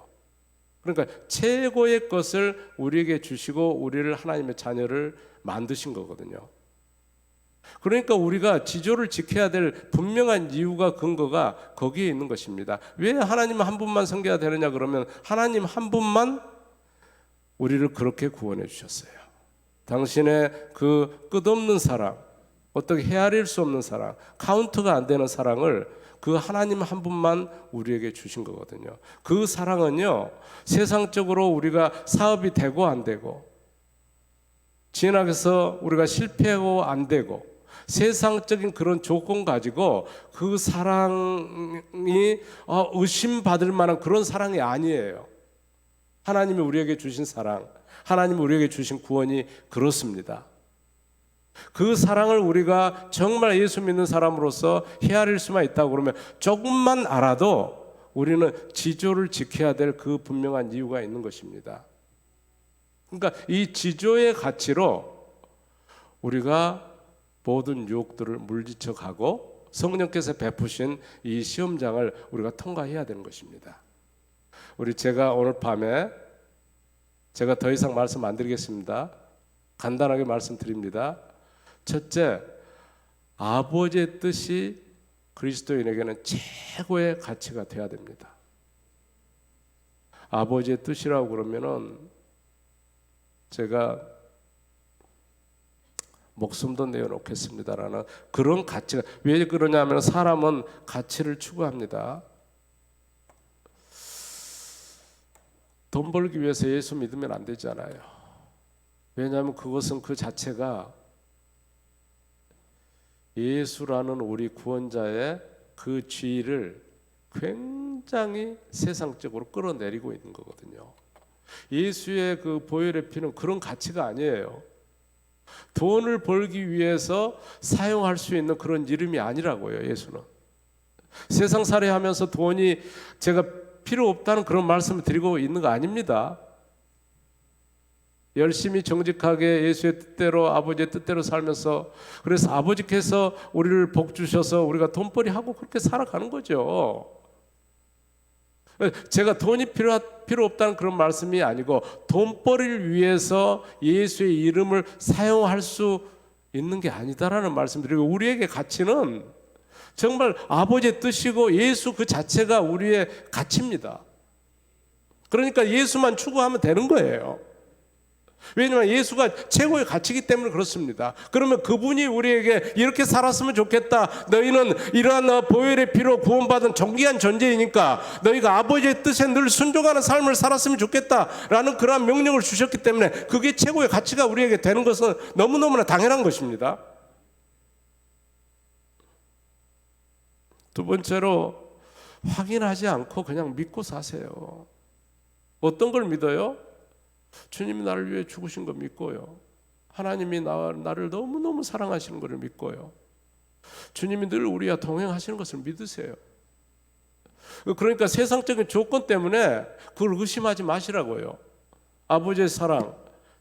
그러니까 최고의 것을 우리에게 주시고 우리를 하나님의 자녀를 만드신 거거든요. 그러니까 우리가 지조를 지켜야 될 분명한 이유가 근거가 거기에 있는 것입니다. 왜 하나님 한 분만 섬겨야 되느냐 그러면 하나님 한 분만 우리를 그렇게 구원해 주셨어요. 당신의 그 끝없는 사랑, 어떻게 헤아릴 수 없는 사랑, 카운트가 안 되는 사랑을 그 하나님 한 분만 우리에게 주신 거거든요. 그 사랑은요, 세상적으로 우리가 사업이 되고 안 되고, 진학해서 우리가 실패하고 안 되고, 세상적인 그런 조건 가지고 그 사랑이 의심받을 만한 그런 사랑이 아니에요. 하나님이 우리에게 주신 사랑, 하나님이 우리에게 주신 구원이 그렇습니다. 그 사랑을 우리가 정말 예수 믿는 사람으로서 헤아릴 수만 있다고 그러면 조금만 알아도 우리는 지조를 지켜야 될 그 분명한 이유가 있는 것입니다. 그러니까 이 지조의 가치로 우리가 모든 유혹들을 물리쳐 가고 성령께서 베푸신 이 시험장을 우리가 통과해야 되는 것입니다. 제가 오늘 밤에 제가 더 이상 말씀 안 드리겠습니다. 간단하게 말씀드립니다. 첫째, 아버지의 뜻이 그리스도인에게는 최고의 가치가 되어야 됩니다. 아버지의 뜻이라고 그러면은 제가 목숨도 내어놓겠습니다라는 그런 가치가, 왜 그러냐면 사람은 가치를 추구합니다. 돈 벌기 위해서 예수 믿으면 안 되잖아요. 왜냐하면 그것은 그 자체가 예수라는 우리 구원자의 그 지위를 굉장히 세상적으로 끌어내리고 있는 거거든요. 예수의 그 보혈의 피는 그런 가치가 아니에요. 돈을 벌기 위해서 사용할 수 있는 그런 이름이 아니라고요. 예수는 세상살이 하면서 돈이 제가 필요 없다는 그런 말씀을 드리고 있는 거 아닙니다. 열심히 정직하게 예수의 뜻대로 아버지의 뜻대로 살면서, 그래서 아버지께서 우리를 복 주셔서 우리가 돈벌이 하고 그렇게 살아가는 거죠. 제가 돈이 필요 없다는 그런 말씀이 아니고 돈벌이를 위해서 예수의 이름을 사용할 수 있는 게 아니다라는 말씀드리고, 우리에게 가치는 정말 아버지의 뜻이고 예수 그 자체가 우리의 가치입니다. 그러니까 예수만 추구하면 되는 거예요. 왜냐하면 예수가 최고의 가치이기 때문에 그렇습니다. 그러면 그분이 우리에게 이렇게 살았으면 좋겠다, 너희는 이러한 보혈의 피로 구원받은 존귀한 존재이니까 너희가 아버지의 뜻에 늘 순종하는 삶을 살았으면 좋겠다라는 그러한 명령을 주셨기 때문에 그게 최고의 가치가 우리에게 되는 것은 너무너무나 당연한 것입니다. 두 번째로, 확인하지 않고 그냥 믿고 사세요. 어떤 걸 믿어요? 주님이 나를 위해 죽으신 거 믿고요. 하나님이 나를 너무너무 사랑하시는 것을 믿고요. 주님이 늘 우리와 동행하시는 것을 믿으세요. 그러니까 세상적인 조건 때문에 그걸 의심하지 마시라고요. 아버지의 사랑,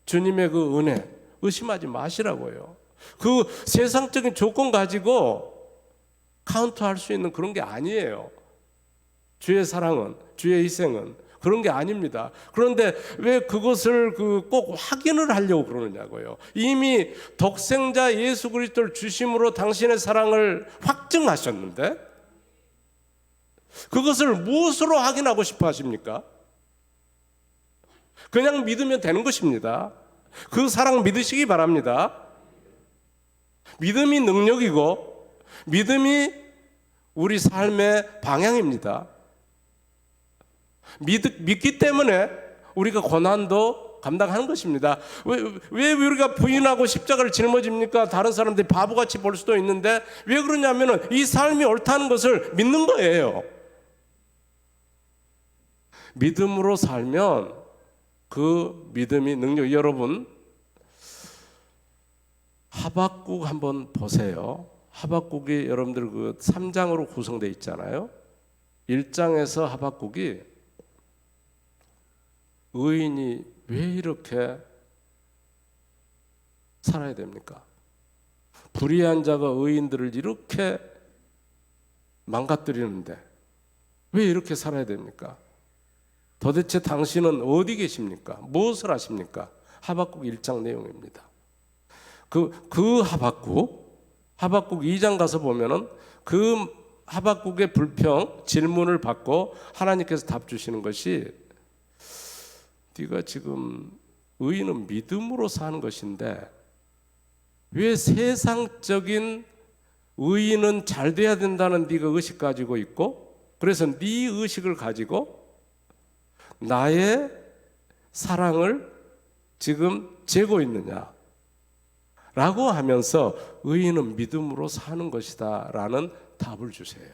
주님의 그 은혜 의심하지 마시라고요. 그 세상적인 조건 가지고 카운트할 수 있는 그런 게 아니에요. 주의 사랑은, 주의 희생은 그런 게 아닙니다. 그런데 왜 그것을 꼭 확인을 하려고 그러느냐고요. 이미 독생자 예수 그리스도를 주심으로 당신의 사랑을 확증하셨는데 그것을 무엇으로 확인하고 싶어 하십니까? 그냥 믿으면 되는 것입니다. 그 사랑 믿으시기 바랍니다. 믿음이 능력이고 믿음이 우리 삶의 방향입니다. 믿기 때문에 우리가 고난도 감당하는 것입니다. 왜 우리가 부인하고 십자가를 짊어집니까? 다른 사람들이 바보같이 볼 수도 있는데 왜 그러냐면 이 삶이 옳다는 것을 믿는 거예요. 믿음으로 살면 그 믿음이 능력, 여러분 하박국 한번 보세요. 하박국이 여러분들 그 3장으로 구성되어 있잖아요. 1장에서 하박국이 의인이 왜 이렇게 살아야 됩니까? 불의한 자가 의인들을 이렇게 망가뜨리는데 왜 이렇게 살아야 됩니까? 도대체 당신은 어디 계십니까? 무엇을 하십니까? 하박국 1장 내용입니다. 그 하박국 2장 가서 보면은 그 하박국의 불평, 질문을 받고 하나님께서 답 주시는 것이 네가 지금 의인은 믿음으로 사는 것인데 왜 세상적인 의인은 잘 돼야 된다는 네가 의식 가지고 있고 그래서 네 의식을 가지고 나의 사랑을 지금 재고 있느냐 라고 하면서 의인은 믿음으로 사는 것이다 라는 답을 주세요.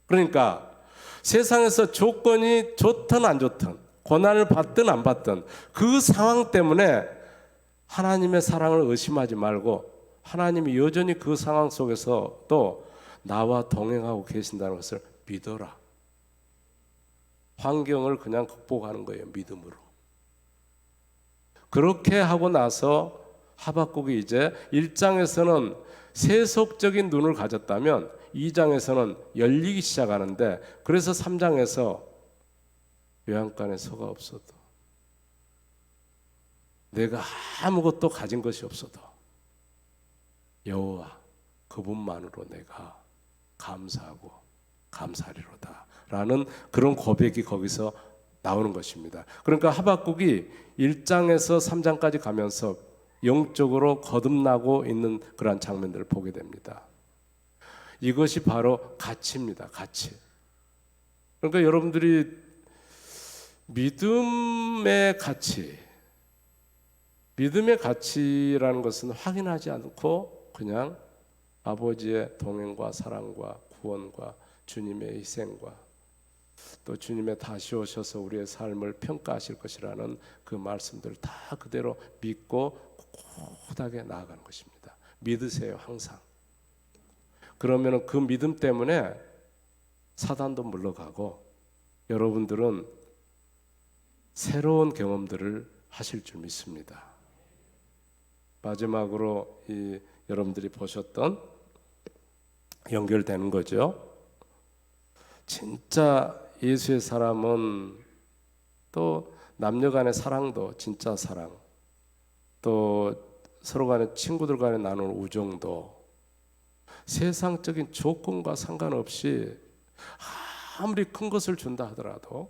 그러니까 세상에서 조건이 좋든 안 좋든 고난을 받든 안 받든 그 상황 때문에 하나님의 사랑을 의심하지 말고 하나님이 여전히 그 상황 속에서 또 나와 동행하고 계신다는 것을 믿어라. 환경을 그냥 극복하는 거예요. 믿음으로. 그렇게 하고 나서 하박국이 이제 1장에서는 세속적인 눈을 가졌다면 2장에서는 열리기 시작하는데 그래서 3장에서 외양간에 서가 없어도 내가 아무것도 가진 것이 없어도 여호와 그분만으로 내가 감사하고 감사하리로다 라는 그런 고백이 거기서 나오는 것입니다. 그러니까 하박국이 1장에서 3장까지 가면서 영적으로 거듭나고 있는 그러한 장면들을 보게 됩니다. 이것이 바로 가치입니다. 가치. 그러니까 여러분들이 믿음의 가치라는 것은 확인하지 않고 그냥 아버지의 동행과 사랑과 구원과 주님의 희생과 또 주님의 다시 오셔서 우리의 삶을 평가하실 것이라는 그 말씀들을 다 그대로 믿고 꿋꿋하게 나아가는 것입니다. 믿으세요, 항상. 그러면 그 믿음 때문에 사단도 물러가고 여러분들은 새로운 경험들을 하실 줄 믿습니다. 마지막으로 여러분들이 보셨던 연결되는 거죠. 진짜 예수의 사람은 또 남녀 간의 사랑도 진짜 사랑, 또 서로 간의 친구들 간에 나누는 우정도 세상적인 조건과 상관없이 아무리 큰 것을 준다 하더라도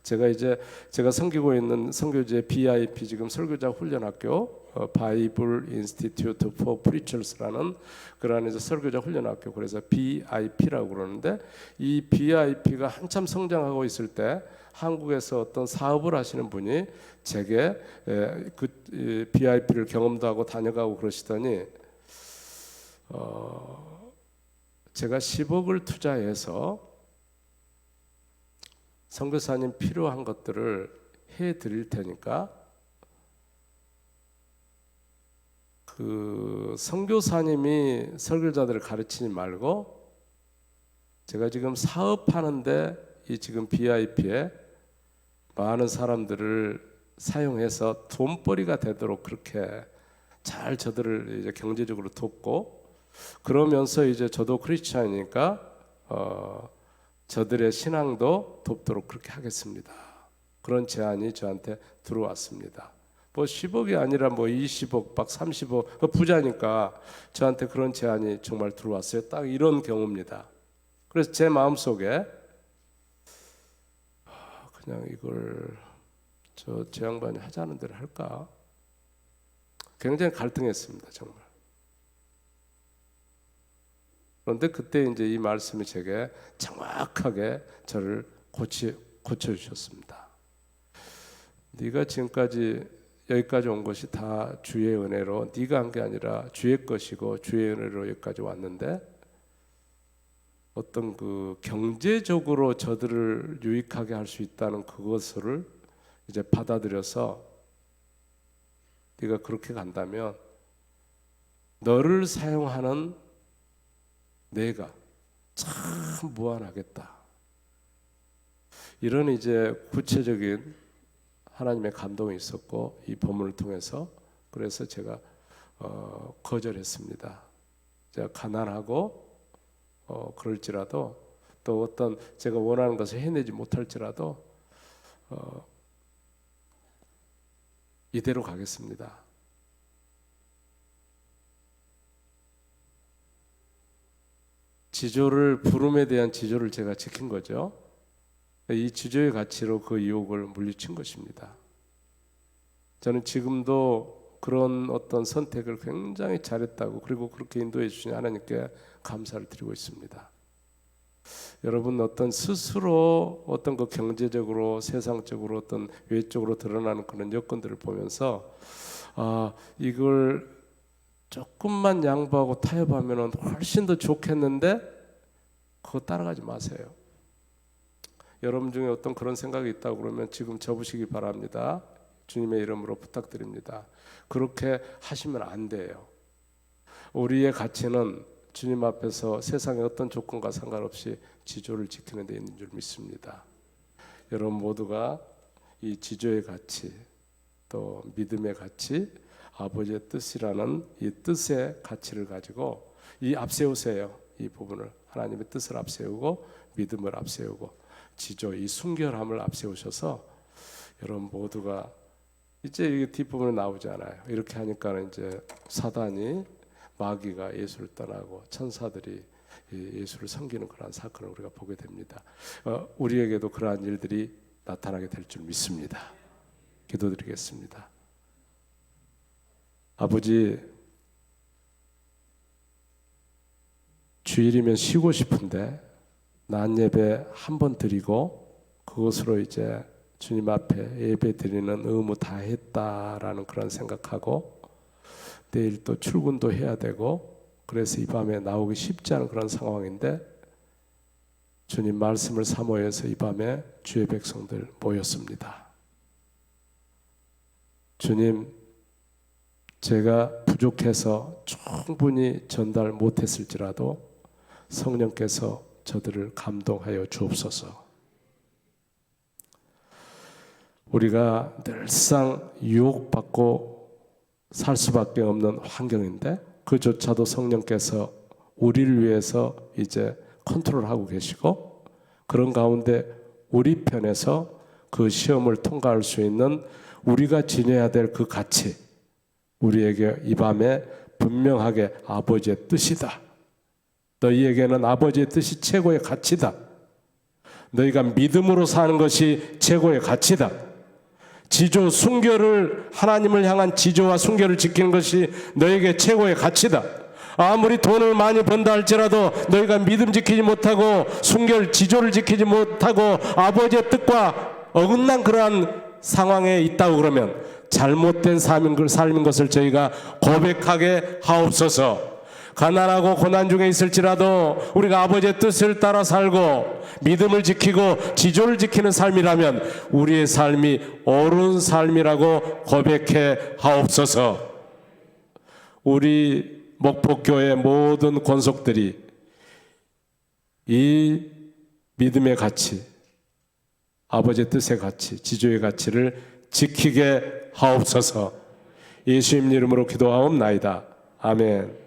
제가 섬기고 있는 선교지의 BIP 지금 설교자 훈련학교 바이블 인스티튜트 포 프리처스라는 그러한 이제 설교자 훈련학교 그래서 BIP라고 그러는데 이 BIP가 한참 성장하고 있을 때 한국에서 어떤 사업을 하시는 분이 제게 그 BIP를 경험도 하고 다녀가고 그러시더니 제가 10억을 투자해서 선교사님 필요한 것들을 해 드릴 테니까 그 선교사님이 설교자들을 가르치지 말고 제가 지금 사업하는데 이 지금 BIP에 많은 사람들을 사용해서 돈벌이가 되도록 그렇게 잘 저들을 이제 경제적으로 돕고 그러면서 이제 저도 크리스찬이니까 저들의 신앙도 돕도록 그렇게 하겠습니다. 그런 제안이 저한테 들어왔습니다. 뭐 10억이 아니라 뭐 20억, 막 30억 부자니까 저한테 그런 제안이 정말 들어왔어요. 딱 이런 경우입니다. 그래서 제 마음속에 그냥 이걸 제 양반이 하자는 대로 할까? 굉장히 갈등했습니다. 정말. 그런데 그때 이제 이 말씀이 제게 정확하게 저를 고쳐주셨습니다. 네가 지금까지 여기까지 온 것이 다 주의 은혜로 네가 한 게 아니라 주의 것이고 주의 은혜로 여기까지 왔는데 어떤 그 경제적으로 저들을 유익하게 할 수 있다는 그것을 이제 받아들여서 네가 그렇게 간다면 너를 사용하는 내가 참 무한하겠다. 이런 이제 구체적인 하나님의 감동이 있었고 이 본문을 통해서 그래서 제가 거절했습니다. 제가 가난하고 그럴지라도 또 어떤 제가 원하는 것을 해내지 못할지라도 이대로 가겠습니다. 지조를 부름에 대한 지조를 제가 지킨 거죠. 이 지조의 가치로 그 유혹을 물리친 것입니다. 저는 지금도 그런 어떤 선택을 굉장히 잘했다고 그리고 그렇게 인도해 주신 하나님께 감사를 드리고 있습니다. 여러분 어떤 스스로 어떤 그 경제적으로 세상적으로 어떤 외적으로 드러나는 그런 여건들을 보면서 이걸 조금만 양보하고 타협하면 훨씬 더 좋겠는데 그거 따라가지 마세요. 여러분 중에 어떤 그런 생각이 있다고 그러면 지금 접으시기 바랍니다. 주님의 이름으로 부탁드립니다. 그렇게 하시면 안 돼요. 우리의 가치는 주님 앞에서 세상의 어떤 조건과 상관없이 지조를 지키는 데 있는 줄 믿습니다. 여러분 모두가 이 지조의 가치 또 믿음의 가치 아버지의 뜻이라는 이 뜻의 가치를 가지고 이 앞세우세요. 이 부분을 하나님의 뜻을 앞세우고 믿음을 앞세우고 지조 이 순결함을 앞세우셔서 여러분 모두가 이제 이 뒷부분에 나오지 않아요. 이렇게 하니까 이제 사단이 마귀가 예수를 떠나고 천사들이 예수를 섬기는 그러한 사건을 우리가 보게 됩니다. 우리에게도 그러한 일들이 나타나게 될 줄 믿습니다. 기도드리겠습니다. 아버지, 주일이면 쉬고 싶은데 낮 예배 한 번 드리고 그것으로 이제 주님 앞에 예배 드리는 의무 다 했다라는 그런 생각하고 내일 또 출근도 해야 되고 그래서 이 밤에 나오기 쉽지 않은 그런 상황인데 주님 말씀을 사모해서 이 밤에 주의 백성들 모였습니다. 주님, 제가 부족해서 충분히 전달 못했을지라도 성령께서 저들을 감동하여 주옵소서. 우리가 늘상 유혹받고 살 수밖에 없는 환경인데 그조차도 성령께서 우리를 위해서 이제 컨트롤하고 계시고 그런 가운데 우리 편에서 그 시험을 통과할 수 있는 우리가 지녀야 될 그 가치 우리에게 이 밤에 분명하게 아버지의 뜻이다. 너희에게는 아버지의 뜻이 최고의 가치다. 너희가 믿음으로 사는 것이 최고의 가치다. 지조 순결을 하나님을 향한 지조와 순결을 지키는 것이 너에게 최고의 가치다. 아무리 돈을 많이 번다 할지라도 너희가 믿음 지키지 못하고 순결 지조를 지키지 못하고 아버지의 뜻과 어긋난 그러한 상황에 있다고 그러면 잘못된 삶인 것을 저희가 고백하게 하옵소서. 가난하고 고난 중에 있을지라도 우리가 아버지의 뜻을 따라 살고 믿음을 지키고 지조를 지키는 삶이라면 우리의 삶이 옳은 삶이라고 고백해 하옵소서. 우리 목포교회 모든 권속들이 이 믿음의 가치, 아버지의 뜻의 가치, 지조의 가치를 지키게 하옵소서. 예수님 이름으로 기도하옵나이다. 아멘.